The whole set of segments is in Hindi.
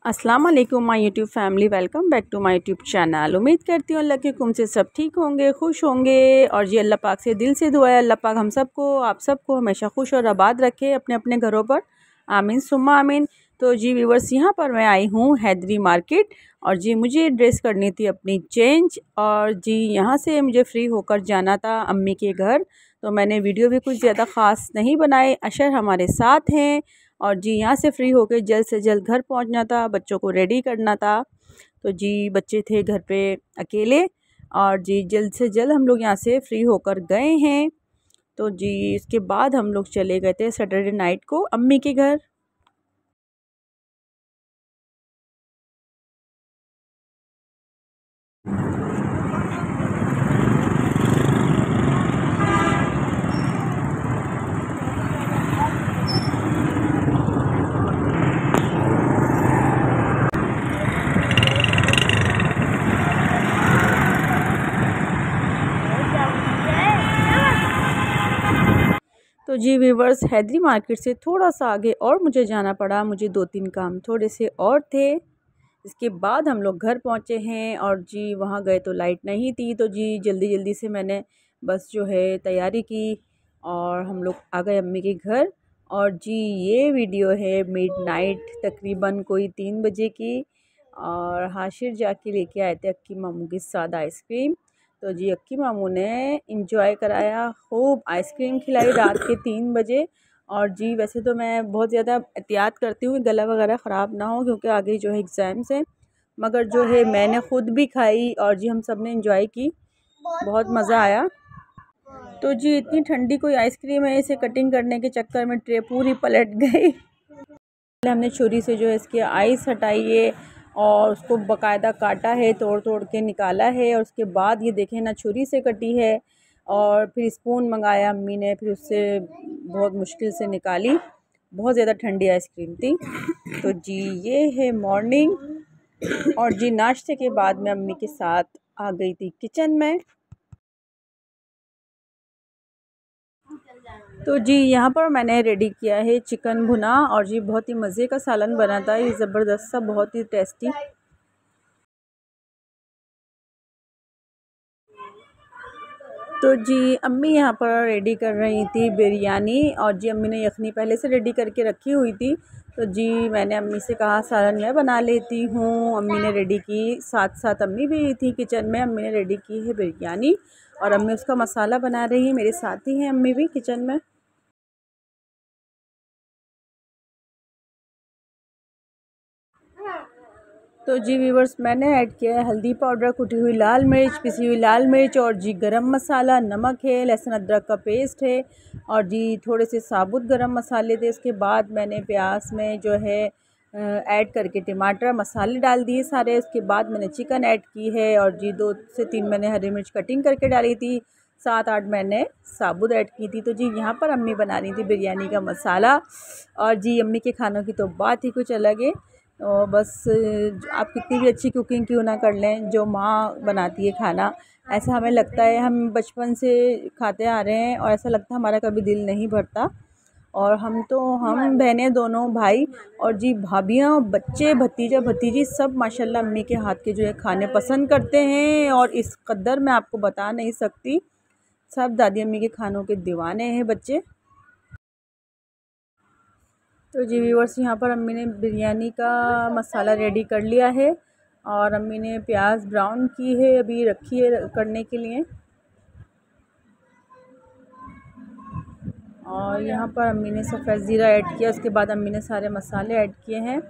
अस्सलाम वालेकुम my YouTube family, welcome back to my YouTube channel. उम्मीद करती हूँ अल्लाह के हुक्म से सब ठीक होंगे, खुश होंगे। और जी अल्लाह पाक से दिल से दुआ है अल्लाह पाक हम सबको, आप सबको हमेशा खुश और आबाद रखे अपने अपने घरों पर। आमीन सुम्मा आमीन। तो जी व्यूवर्स, यहाँ पर मैं आई हूँ हैदरी मार्केट और जी मुझे ड्रेस करनी थी अपनी चेंज। और जी यहाँ से मुझे फ़्री होकर जाना था अम्मी के घर। तो मैंने वीडियो भी कुछ ज़्यादा ख़ास नहीं बनाए, अशर हमारे साथ हैं। और जी यहाँ से फ़्री होकर जल्द से जल्द घर पहुँचना था, बच्चों को रेडी करना था। तो जी बच्चे थे घर पे अकेले और जी जल्द से जल्द हम लोग यहाँ से फ़्री होकर गए हैं। तो जी इसके बाद हम लोग चले गए थे सैटरडे नाइट को अम्मी के घर। तो जी व्यूवर्स, हैदरी मार्केट से थोड़ा सा आगे और मुझे जाना पड़ा, मुझे 2-3 काम थोड़े से और थे। इसके बाद हम लोग घर पहुँचे हैं और जी वहाँ गए तो लाइट नहीं थी। तो जी जल्दी जल्दी से मैंने बस जो है तैयारी की और हम लोग आ गए अम्मी के घर। और जी ये वीडियो है मिडनाइट तकरीबन कोई 3 बजे की। और हाशिर जाके लेके आए थे अक्की मामू के साथ आइसक्रीम। तो जी अक्की मामू ने इंजॉय कराया, खूब आइसक्रीम खिलाई रात के 3 बजे। और जी वैसे तो मैं बहुत ज़्यादा एहतियात करती हूँ कि गला वगैरह ख़राब ना हो, क्योंकि आगे जो है एग्ज़ाम्स हैं। मगर जो है मैंने ख़ुद भी खाई और जी हम सब ने इंजॉय की, बहुत मज़ा आया। तो जी इतनी ठंडी कोई आइसक्रीम है, इसे कटिंग करने के चक्कर में ट्रे पूरी पलट गई। हमने छुरी से जो है इसकी आइस हटाई है और उसको बकायदा काटा है, तोड़ तोड़ के निकाला है। और उसके बाद ये देखें ना, छुरी से कटी है। और फिर स्पून मंगाया अम्मी ने, फिर उससे बहुत मुश्किल से निकाली। बहुत ज़्यादा ठंडी आइसक्रीम थी। तो जी ये है मॉर्निंग। और जी नाश्ते के बाद मैं अम्मी के साथ आ गई थी किचन में। तो जी यहाँ पर मैंने रेडी किया है चिकन भुना और जी बहुत ही मज़े का सालन बना था, ये ज़बरदस्त सा, बहुत ही टेस्टी। तो जी अम्मी यहाँ पर रेडी कर रही थी बिरयानी और जी अम्मी ने यखनी पहले से रेडी करके रखी हुई थी। तो जी मैंने अम्मी से कहा सालन मैं बना लेती हूँ। अम्मी ने रेडी की, साथ साथ अम्मी भी थी किचन में। अम्मी ने रेडी की है बिरयानी और अम्मी उसका मसाला बना रही है, मेरे साथ ही हैं अम्मी भी किचन में। तो जी व्यूवर्स, मैंने ऐड किया है हल्दी पाउडर, कुटी हुई लाल मिर्च, पिसी हुई लाल मिर्च और जी गरम मसाला, नमक है, लहसुन अदरक का पेस्ट है और जी थोड़े से साबुत गरम मसाले थे। उसके बाद मैंने प्याज में जो है ऐड करके टमाटर मसाले डाल दिए सारे। उसके बाद मैंने चिकन ऐड की है और जी 2 से 3 मैंने हरी मिर्च कटिंग करके डाली थी, 7-8 मैंने साबुत ऐड की थी। तो जी यहाँ पर अम्मी बना रही थी बिरयानी का मसाला। और जी अम्मी के खानों की तो बात ही कुछ अलग है। और बस आप कितनी भी अच्छी कुकिंग क्यों ना कर लें, जो माँ बनाती है खाना, ऐसा हमें लगता है, हम बचपन से खाते आ रहे हैं और ऐसा लगता है हमारा कभी दिल नहीं भरता। और हम बहनें दोनों भाई और जी भाभियाँ, बच्चे, भतीजा भतीजी सब माशाल्लाह अम्मी के हाथ के जो है खाने पसंद करते हैं। और इस कदर मैं आपको बता नहीं सकती, सब दादी अम्मी के खानों के दीवाने हैं बच्चे। तो जी व्यूअर्स, यहाँ पर अम्मी ने बिरयानी का मसाला रेडी कर लिया है और अम्मी ने प्याज ब्राउन की है, अभी रखी है करने के लिए। और यहाँ पर अम्मी ने सफ़ेद ज़ीरा ऐड किया, उसके बाद अम्मी ने सारे मसाले ऐड किए हैं।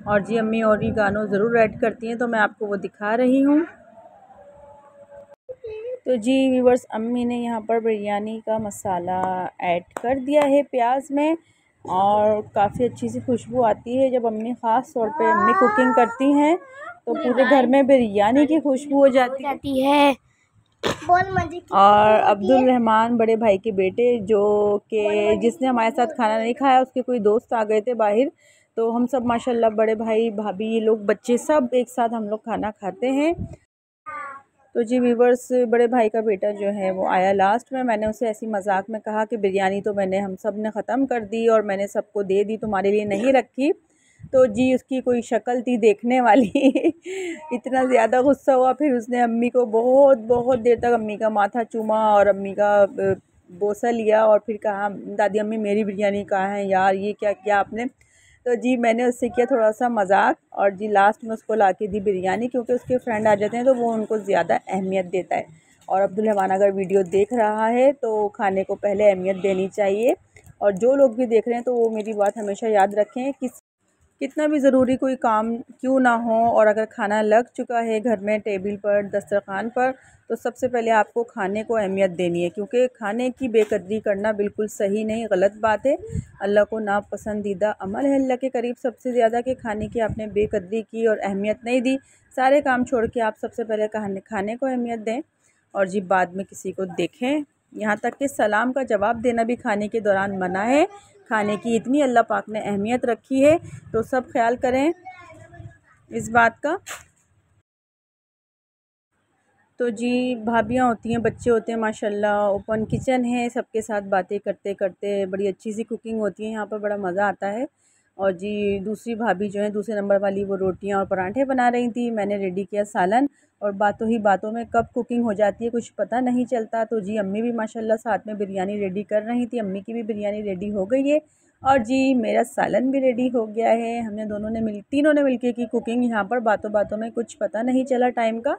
और जी अम्मी ओरिगानो ज़रूर ऐड करती हैं, तो मैं आपको वो दिखा रही हूँ। तो जी व्यूअर्स, अम्मी ने यहाँ पर बिरयानी का मसाला ऐड कर दिया है प्याज में और काफ़ी अच्छी सी खुशबू आती है। जब अम्मी ख़ास तौर पे अम्मी कुकिंग करती हैं तो पूरे घर में बिरयानी की खुशबू हो जाती है। और अब्दुल रहमान बड़े भाई के बेटे, जो कि जिसने हमारे साथ खाना नहीं खाया, उसके कोई दोस्त आ गए थे बाहर, तो हम सब माशाल्लाह बड़े भाई भाभी, ये लोग बच्चे सब एक साथ हम लोग खाना खाते हैं। तो जी व्यूवर्स, बड़े भाई का बेटा जो है वो आया लास्ट में। मैंने उसे ऐसी मजाक में कहा कि बिरयानी तो हम सब ने ख़त्म कर दी और मैंने सबको दे दी, तुम्हारे लिए नहीं रखी। तो जी उसकी कोई शक्ल थी देखने वाली इतना ज़्यादा गुस्सा हुआ, फिर उसने अम्मी को बहुत बहुत देर तक अम्मी का माथा चूमा और अम्मी का बोसा लिया और फिर कहा दादी अम्मी मेरी बिरयानी कहाँ है यार, ये क्या किया आपने। तो जी मैंने उससे किया थोड़ा सा मजाक और जी लास्ट में उसको ला के दी बिरयानी, क्योंकि उसके फ्रेंड आ जाते हैं तो वो उनको ज़्यादा अहमियत देता है। और अब्दुल रहमान अगर वीडियो देख रहा है तो खाने को पहले अहमियत देनी चाहिए। और जो लोग भी देख रहे हैं तो वो मेरी बात हमेशा याद रखें कि कितना भी ज़रूरी कोई काम क्यों ना हो, और अगर खाना लग चुका है घर में टेबल पर दस्तरखान पर, तो सबसे पहले आपको खाने को अहमियत देनी है, क्योंकि खाने की बेकदरी करना बिल्कुल सही नहीं, गलत बात है। अल्लाह को नापसंदीदा अमल है अल्लाह के करीब सबसे ज़्यादा कि खाने की आपने बेकदरी की और अहमियत नहीं दी। सारे काम छोड़ के आप सबसे पहले खाने को अहमियत दें और जी बाद में किसी को देखें। यहाँ तक कि सलाम का जवाब देना भी खाने के दौरान मना है। खाने की इतनी अल्लाह पाक ने अहमियत रखी है, तो सब ख्याल करें इस बात का। तो जी भाभियाँ होती हैं, बच्चे होते हैं, माशाल्लाह ओपन किचन है, सबके साथ बातें करते करते बड़ी अच्छी सी कुकिंग होती है यहाँ पर, बड़ा मज़ा आता है। और जी दूसरी भाभी जो है दूसरे नंबर वाली, वो रोटियाँ और पराठे बना रही थी, मैंने रेडी किया सालन। और बातों ही बातों में कब कुकिंग हो जाती है कुछ पता नहीं चलता। तो जी अम्मी भी माशाल्लाह साथ में बिरयानी रेडी कर रही थी, अम्मी की भी बिरयानी रेडी हो गई है और जी मेरा सालन भी रेडी हो गया है। हमने तीनों ने मिलके की कुकिंग यहाँ पर, बातों बातों में कुछ पता नहीं चला टाइम का।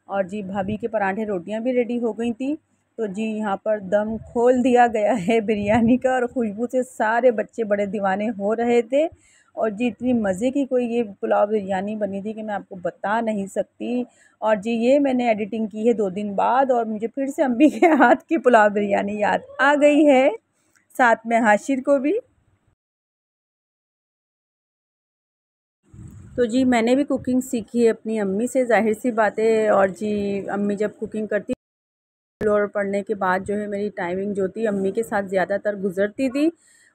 और जी भाभी के पराठे रोटियां भी रेडी हो गई थी। तो जी यहाँ पर दम खोल दिया गया है बिरयानी का, और खुशबू से सारे बच्चे बड़े दीवाने हो रहे थे। और जी इतनी मज़े की कोई ये पुलाव बिरयानी बनी थी कि मैं आपको बता नहीं सकती। और जी ये मैंने एडिटिंग की है 2 दिन बाद, और मुझे फिर से अम्मी के हाथ की पुलाव बिरयानी याद आ गई है, साथ में हाशिर को भी। तो जी मैंने भी कुकिंग सीखी है अपनी अम्मी से, ज़ाहिर सी बात है। और जी अम्मी जब कुकिंग करती और पढ़ने के बाद जो है मेरी टाइमिंग जो थी अम्मी के साथ ज़्यादातर गुज़रती थी,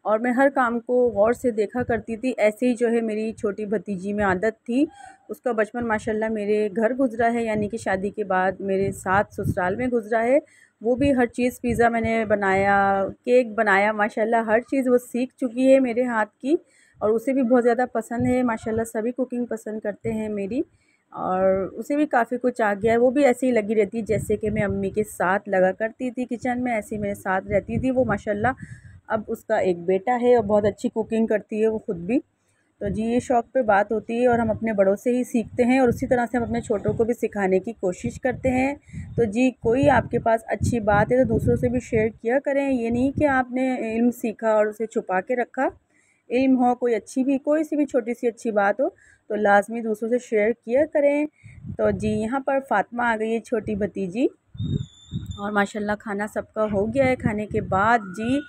और मैं हर काम को गौर से देखा करती थी। ऐसे ही जो है मेरी छोटी भतीजी में आदत थी, उसका बचपन माशाल्लाह मेरे घर गुज़रा है, यानी कि शादी के बाद मेरे साथ ससुराल में गुज़रा है। वो भी हर चीज़, पिज़्ज़ा मैंने बनाया, केक बनाया, माशाल्लाह हर चीज़ वो सीख चुकी है मेरे हाथ की। और उसे भी बहुत ज़्यादा पसंद है, माशाल्लाह सभी कुकिंग पसंद करते हैं मेरी। और उसे भी काफ़ी कुछ आ गया है, वो भी ऐसे ही लगी रहती है जैसे कि मैं अम्मी के साथ लगा करती थी किचन में, ऐसे ही मेरे साथ रहती थी वो माशाल्लाह। अब उसका एक बेटा है और बहुत अच्छी कुकिंग करती है वो ख़ुद भी। तो जी ये शौक़ पे बात होती है, और हम अपने बड़ों से ही सीखते हैं और उसी तरह से हम अपने छोटों को भी सिखाने की कोशिश करते हैं। तो जी कोई आपके पास अच्छी बात है तो दूसरों से भी शेयर किया करें, ये नहीं कि आपने इल्म सीखा और उसे छुपा के रखा। इल्म हो, कोई अच्छी भी, कोई सी भी छोटी सी अच्छी बात हो तो लाजमी दूसरों से शेयर किया करें। तो जी यहाँ पर फ़ातिमा आ गई है, छोटी भतीजी, और माशाल्लाह खाना सबका हो गया है। खाने के बाद जी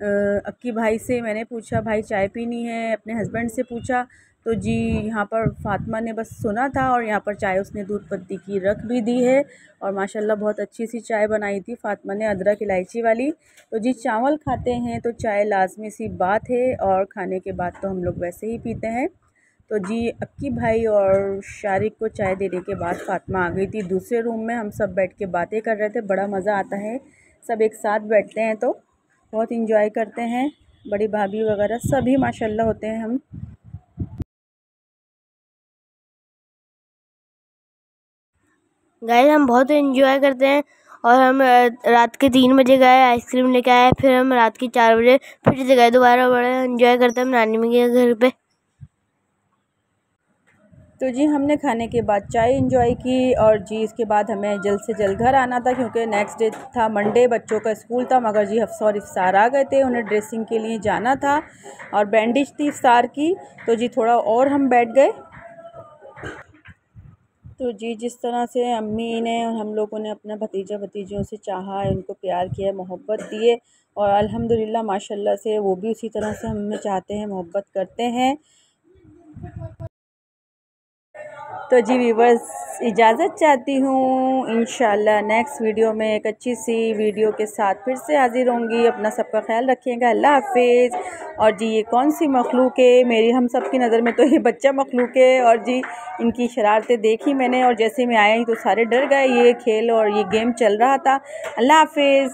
अक्की भाई से मैंने पूछा भाई चाय पीनी है, अपने हस्बैंड से पूछा। तो जी यहाँ पर फ़ातिमा ने बस सुना था और यहाँ पर चाय उसने दूध पत्ती की रख भी दी है, और माशाल्लाह बहुत अच्छी सी चाय बनाई थी फ़ातिमा ने, अदरक इलायची वाली। तो जी चावल खाते हैं तो चाय लाजमी सी बात है, और खाने के बाद तो हम लोग वैसे ही पीते हैं। तो जी अक्की भाई और शारिक को चाय देने के बाद फ़ातिमा आ गई थी दूसरे रूम में, हम सब बैठ के बातें कर रहे थे। बड़ा मज़ा आता है, सब एक साथ बैठते हैं तो बहुत इंजॉय करते हैं, बड़ी भाभी वगैरह सभी माशाल्लाह होते हैं हम। गाइस हम बहुत एंजॉय करते हैं, और हम रात के 3 बजे गए आइसक्रीम लेके आए, फिर हम रात के 4 बजे फिर से गए दोबारा, बड़ा एंजॉय करते हैं हम नानी मम्मी के घर पे। तो जी हमने खाने के बाद चाय इंजॉय की, और जी इसके बाद हमें जल्द से जल्द घर आना था क्योंकि नेक्स्ट डे था मंडे, बच्चों का स्कूल था। मगर जी हफ्सा और इफ्तार आ गए थे, उन्हें ड्रेसिंग के लिए जाना था और बैंडेज थी इफ्तार की। तो जी थोड़ा और हम बैठ गए। तो जी जिस तरह से अम्मी ने और हम लोगों ने अपना भतीजा भतीजियों से चाहा है, उनको प्यार किया, मोहब्बत दिए, और अल्हम्दुलिल्लाह माशाल्लाह से वो भी उसी तरह से हमें चाहते हैं, मोहब्बत करते हैं। तो जी व्यूवर्स इजाज़त चाहती हूँ, इंशाल्लाह नेक्स्ट वीडियो में एक अच्छी सी वीडियो के साथ फिर से हाज़िर होंगी। अपना सबका ख्याल रखिएगा, अल्लाह हाफिज़। और जी ये कौन सी मखलूक है, मेरी हम सब की नज़र में तो ये बच्चा मखलूक है, और जी इनकी शरारतें देखी मैंने, और जैसे मैं आई तो सारे डर गए, ये खेल और ये गेम चल रहा था। अल्लाह हाफिज़।